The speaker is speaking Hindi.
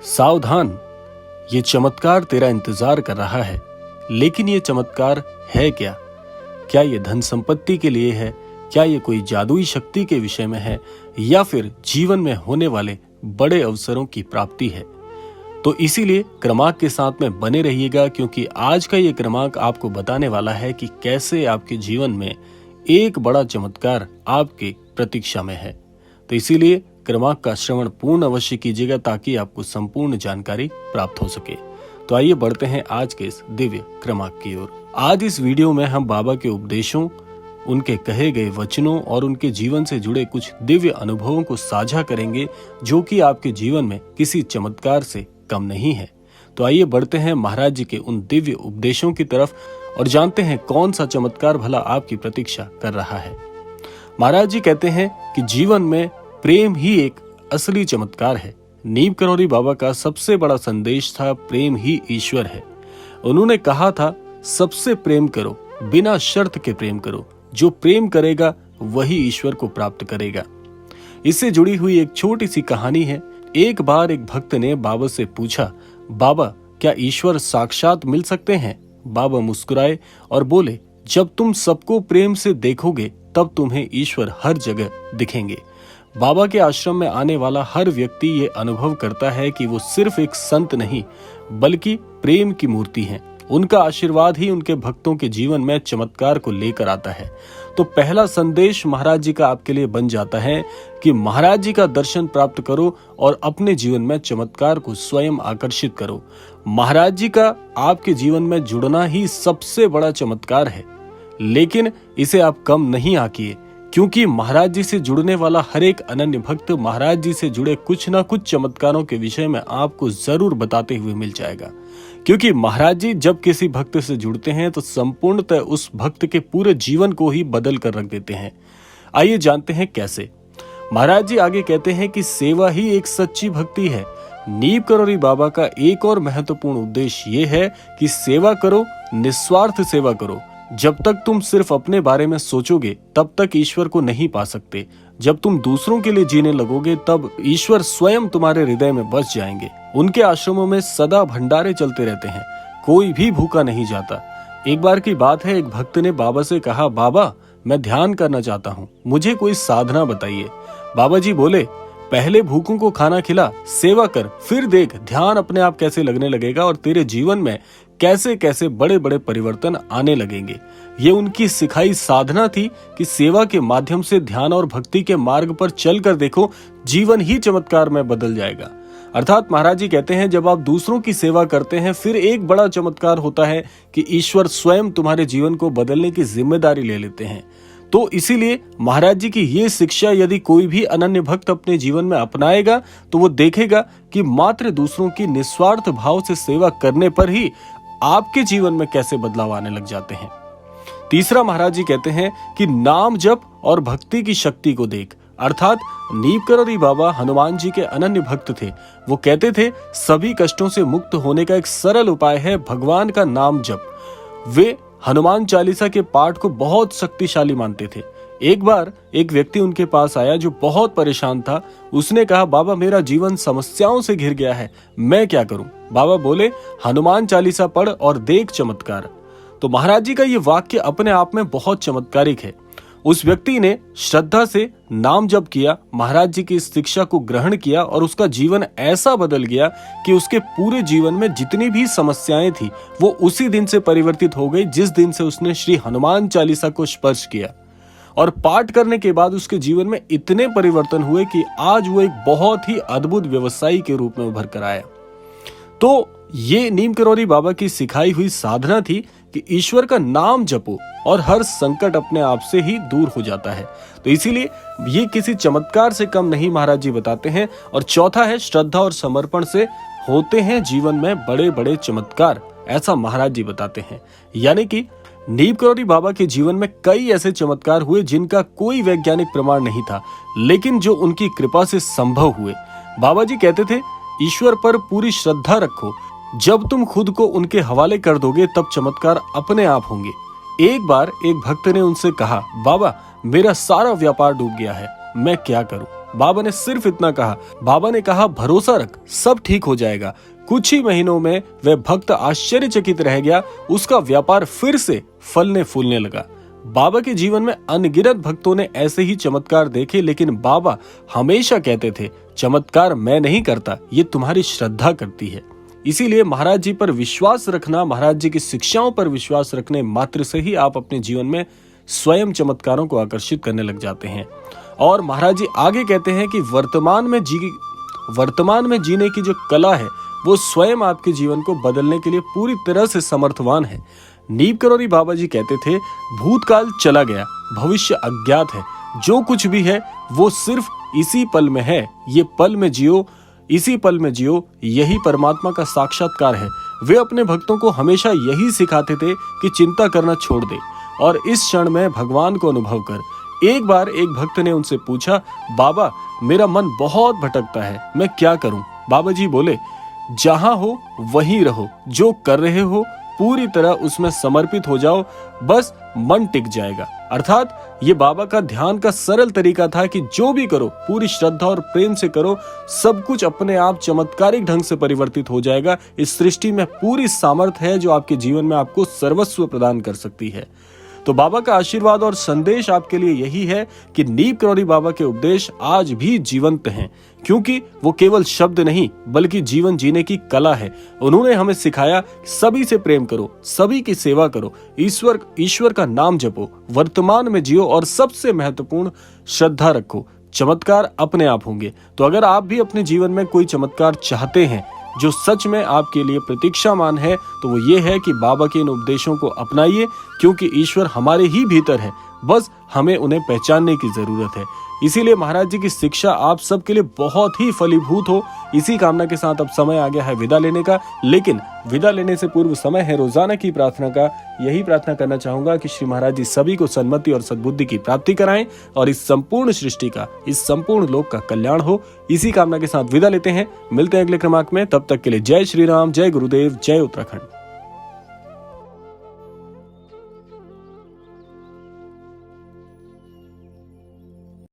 सावधान, ये चमत्कार तेरा इंतजार कर रहा है। लेकिन ये चमत्कार है क्या? क्या ये धन संपत्ति के लिए है? क्या ये कोई जादुई शक्ति के विषय में है, या फिर जीवन में होने वाले बड़े अवसरों की प्राप्ति है? तो इसीलिए क्रमांक के साथ में बने रहिएगा, क्योंकि आज का ये क्रमांक आपको बताने वाला है कि कैसे आपके जीवन में एक बड़ा चमत्कार आपके प्रतीक्षा में है। तो इसीलिए क्रमांक का श्रवण पूर्ण अवश्य कीजिएगा, ताकि आपको संपूर्ण जानकारी प्राप्त हो सके। तो आइए बढ़ते हैं आज के इस दिव्य क्रमांक की ओर। आज इस वीडियो में हम बाबा के उपदेशों, उनके कहे गए वचनों और उनके जीवन से जुड़े कुछ दिव्य अनुभवों को साझा करेंगे, जो कि आपके जीवन में किसी चमत्कार से कम नहीं है। तो आइए बढ़ते हैं महाराज जी के उन दिव्य उपदेशों की तरफ और जानते हैं कौन सा चमत्कार भला आपकी प्रतीक्षा कर रहा है। महाराज जी कहते हैं कि जीवन में प्रेम ही एक असली चमत्कार है। नीम करौरी बाबा का सबसे बड़ा संदेश था, प्रेम ही ईश्वर है। उन्होंने कहा था, सबसे प्रेम करो, बिना शर्त के प्रेम करो। जो प्रेम करेगा वही ईश्वर को प्राप्त करेगा। इससे जुड़ी हुई एक छोटी सी कहानी है। एक बार एक भक्त ने बाबा से पूछा, बाबा क्या ईश्वर साक्षात मिल सकते हैं? बाबा मुस्कुराए और बोले, जब तुम सबको प्रेम से देखोगे तब तुम्हें ईश्वर हर जगह दिखेंगे। बाबा के आश्रम में आने वाला हर व्यक्ति ये अनुभव करता है कि वो सिर्फ एक संत नहीं, बल्कि प्रेम की मूर्ति हैं। उनका आशीर्वाद ही उनके भक्तों के जीवन में चमत्कार को लेकर आता है। तो पहला संदेश महाराज जी का आपके लिए बन जाता है कि महाराज जी का दर्शन प्राप्त करो और अपने जीवन में चमत्कार को स्वयं आकर्षित करो। महाराज जी का आपके जीवन में जुड़ना ही सबसे बड़ा चमत्कार है, लेकिन इसे आप कम नहीं आंकिए, क्योंकि महाराज जी से जुड़ने वाला हर एक अनन्य भक्त महाराज जी से जुड़े कुछ ना कुछ चमत्कारों के विषय में आपको जरूर बताते हुए मिल जाएगा। क्योंकि महाराज जी जब किसी भक्त से जुड़ते हैं तो संपूर्णतः उस भक्त के पूरे जीवन को ही बदल कर रख देते हैं। आइए जानते हैं कैसे। महाराज जी आगे कहते हैं कि सेवा ही एक सच्ची भक्ति है। नीम करौरी बाबा का एक और महत्वपूर्ण उद्देश्य ये है कि सेवा करो, निस्वार्थ सेवा करो। जब तक तुम सिर्फ अपने बारे में सोचोगे तब तक ईश्वर को नहीं पा सकते। जब तुम दूसरों के लिए जीने लगोगे तब ईश्वर स्वयं तुम्हारे हृदय में बस जाएंगे। उनके आश्रमों में सदा भंडारे चलते रहते हैं, कोई भी भूखा नहीं जाता। एक बार की बात है, एक भक्त ने बाबा से कहा, बाबा मैं ध्यान करना चाहता हूँ, मुझे कोई साधना बताइए। बाबा जी बोले, पहले भूखों को खाना खिला, सेवा कर, फिर देख ध्यान अपने आप कैसे लगने लगेगा और तेरे जीवन में कैसे कैसे बड़े बड़े परिवर्तन आने लगेंगे। ये उनकी सिखाई साधना थी कि सेवा के माध्यम से ध्यान और भक्ति के मार्ग पर चलकर देखो, जीवन ही चमत्कार में बदल जाएगा। अर्थात महाराज जी कहते हैं, जब आप दूसरों की सेवा करते हैं फिर एक बड़ा चमत्कार होता है कि ईश्वर स्वयं तुम्हारे जीवन को बदलने की जिम्मेदारी ले लेते हैं। तो इसीलिए महाराज जी की ये शिक्षा यदि कोई भी अनन्य भक्त अपने जीवन में अपनाएगा तो वो देखेगा कि मात्र दूसरों की निस्वार्थ भाव से सेवा करने पर ही आपके जीवन में कैसे बदलाव आने लग जाते हैं। तीसरा महाराज जी कहते हैं कि नाम जप और भक्ति की शक्ति को देख। अर्थात नीम करौरी बाबा हनुमान जी के अनन्य भक्त थे। वो कहते थे, सभी कष्टों से मुक्त होने का एक सरल उपाय है भगवान का नाम जप। वे हनुमान चालीसा के पाठ को बहुत शक्तिशाली मानते थे। एक बार एक व्यक्ति उनके पास आया जो बहुत परेशान था। उसने कहा, बाबा मेरा जीवन समस्याओं से घिर गया है, मैं क्या करूं? बाबा बोले, हनुमान चालीसा पढ़ और देख चमत्कार। तो महाराज जी का ये वाक्य अपने आप में बहुत चमत्कारिक है। उस व्यक्ति ने श्रद्धा से नाम जप किया, महाराज जी की इस शिक्षा को ग्रहण किया और उसका जीवन ऐसा बदल गया कि उसके पूरे जीवन में जितनी भी समस्याएं थी वो उसी दिन से परिवर्तित हो गई, जिस दिन से उसने श्री हनुमान चालीसा को स्पर्श किया। और पाठ करने के बाद उसके जीवन में इतने परिवर्तन हुए कि आज वो एक बहुत ही अद्भुत व्यवसायी के रूप में उभर कर आया। तो ये नीम करौरी बाबा की सिखाई हुई साधना थी कि ईश्वर का नाम जपो और हर संकट अपने आप से ही दूर हो जाता है। तो इसीलिए ये किसी चमत्कार से कम नहीं, महाराज जी बताते हैं। और चौथा है, श्रद्धा और समर्पण से होते हैं जीवन में बड़े बड़े चमत्कार, ऐसा महाराज जी बताते हैं। यानी कि नीम करौरी बाबा के जीवन में कई ऐसे चमत्कार हुए जिनका कोई वैज्ञानिक प्रमाण नहीं था, लेकिन जो उनकी कृपा से संभव हुए। बाबा जी कहते थे, ईश्वर पर पूरी श्रद्धा रखो, जब तुम खुद को उनके हवाले कर दोगे तब चमत्कार अपने आप होंगे। एक बार एक भक्त ने उनसे कहा, बाबा मेरा सारा व्यापार डूब गया है, मैं क्या करूं? बाबा ने सिर्फ इतना कहा। बाबा ने कहा, भरोसा रख, सब ठीक हो जाएगा। कुछ ही महीनों में वह भक्त आश्चर्यचकित रह गया। उसका व्यापार फिर से फलने फूलने लगा। बाबा के जीवन में अनगिनत भक्तों ने ऐसे ही चमत्कार देखे, लेकिन बाबा हमेशा कहते थे, चमत्कार मैं नहीं करता, ये तुम्हारी श्रद्धा करती है। इसीलिए महाराज जी पर विश्वास रखना, महाराज जी की शिक्षाओं पर विश्वास रखने मात्र से ही आप अपने जीवन में स्वयं चमत्कारों को आकर्षित करने लग जाते हैं। और महाराज जी आगे कहते हैं कि वर्तमान में जीने की जो कला है वो स्वयं आपके जीवन को बदलने के लिए पूरी तरह से समर्थवान है। नीम करौरी बाबा जी कहते थे, भूतकाल चला गया, भविष्य अज्ञात है, जो कुछ भी है वो सिर्फ इसी पल में है। ये पल में जियो, इसी पल में जियो, यही परमात्मा का साक्षात्कार है। वे अपने भक्तों को हमेशा यही सिखाते थे कि चिंता करना छोड़ दे और इस क्षण में भगवान को अनुभव कर। एक बार एक भक्त ने उनसे पूछा, बाबा मेरा मन बहुत भटकता है, मैं क्या करूं? बाबा जी बोले, जहां हो वहीं रहो, जो कर रहे हो पूरी तरह उसमें समर्पित हो जाओ, बस मन टिक जाएगा। अर्थात ये बाबा का ध्यान का सरल तरीका था कि जो भी करो पूरी श्रद्धा और प्रेम से करो, सब कुछ अपने आप चमत्कारिक ढंग से परिवर्तित हो जाएगा। इस सृष्टि में पूरी सामर्थ्य है जो आपके जीवन में आपको सर्वस्व प्रदान कर सकती है। तो बाबा का आशीर्वाद और संदेश आपके लिए यही है कि नीम करौरी बाबा के उपदेश आज भी जीवंत हैं, क्योंकि वो केवल शब्द नहीं बल्कि जीवन जीने की कला है। उन्होंने हमें सिखाया, सभी से प्रेम करो, सभी की सेवा करो, ईश्वर का नाम जपो, वर्तमान में जियो और सबसे महत्वपूर्ण श्रद्धा रखो। चमत्कार अपने आप होंगे। तो अगर आप भी अपने जीवन में कोई चमत्कार चाहते हैं जो सच में आपके लिए प्रतीक्षामान है, तो वो ये है कि बाबा के इन उपदेशों को अपनाइए, क्योंकि ईश्वर हमारे ही भीतर है, बस हमें उन्हें पहचानने की जरूरत है। इसीलिए महाराज जी की शिक्षा आप सबके लिए बहुत ही फलीभूत हो। इसी कामना के साथ अब समय आ गया है विदा लेने का, लेकिन विदा लेने से पूर्व समय है रोजाना की प्रार्थना का। यही प्रार्थना करना चाहूंगा कि श्री महाराज जी सभी को सन्मति और सद्बुद्धि की प्राप्ति कराएं और इस संपूर्ण सृष्टि का, इस संपूर्ण लोक का कल्याण हो। इसी कामना के साथ विदा लेते हैं, मिलते हैं अगले क्रमांक में। तब तक के लिए जय श्री राम, जय गुरुदेव, जय उत्तराखंड।